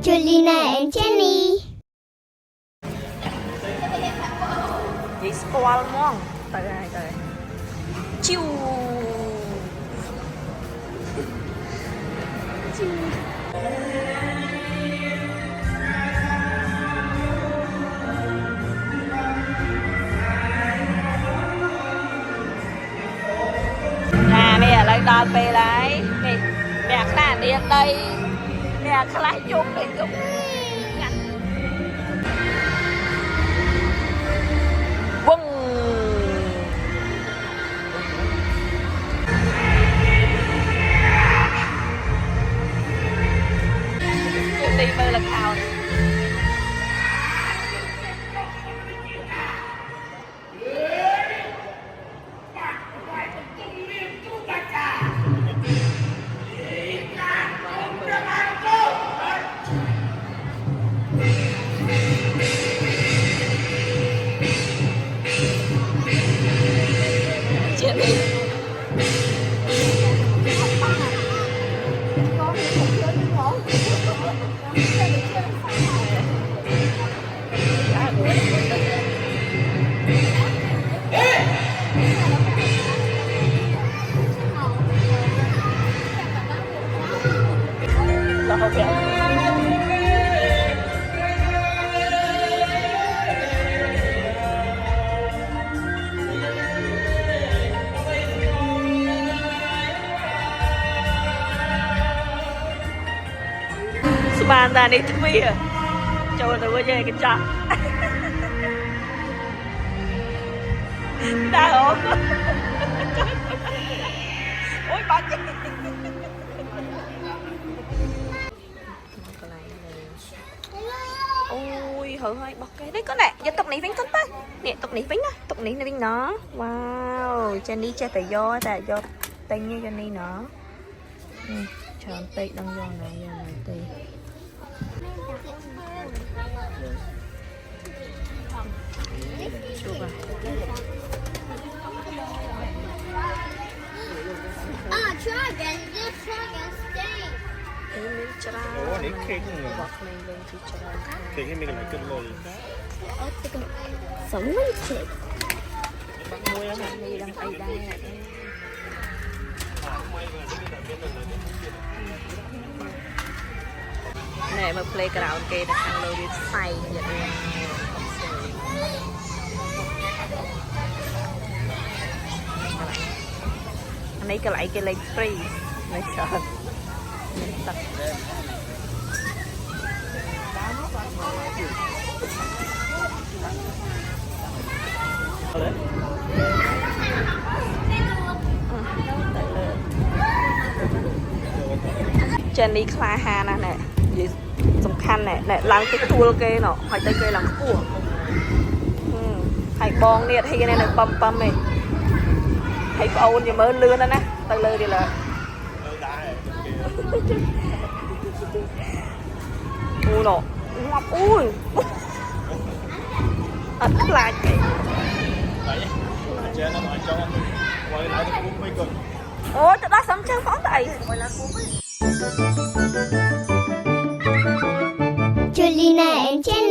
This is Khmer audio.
Julina and Jenny និយាយស្គាល់ហ្មងទៅហើយទៅជីវជីវនេះឥឡូវដល់ពេលហើយនេះអ្នកខ្លះនាងដីអ្នកខ្លះយំទៅយំវងទីមើលលខោនបានតានេះទ្វាចូលទៅវិញឯងកញ្ចក់ដើរអូយបាច់អូយហើយបោះគេនេះកូននេះយកទុកនេះវិញកូនទៅនេះទុកនេះវិញណាទុកនេះវិញណវ៉ាវចានេះចេះតែយកតែយកទិញចានេះណច្រើនពេកដល់យកណាយកណាទេtry again. Just try again. Stay. មានច្រើន អូនេះខេកហ្នឹង របស់ក្មេងវិញទីច្រើន ខេកនេះមានកន្លែងគិតលុយ Some winter. បាក់មួយហ្នឹងមានដឹងអីដែរណែមក playground គេនៅខាងលើវាផ្សៃទៀតនេះកន្លែងគេលេង free នៅច្រើនមានទឹកចានេះខ្លាហាណាស់ណែនិយាយសំខាន់ណែឡើងទៅទួលគេណោះហើយទៅគេឡើងខ្ពស់ហើយបងនេះហ៊ាននៅប៉ំឯងហើយប្អូនជាមើលលឿនណាស់ទៅលើទៀតឡើយអូណូងាប់អូយអត់ខ្លាចទេអូទៅដល់សំជើងផងទៅអីឲ្យឡើងគូវិញ Julina and Jenny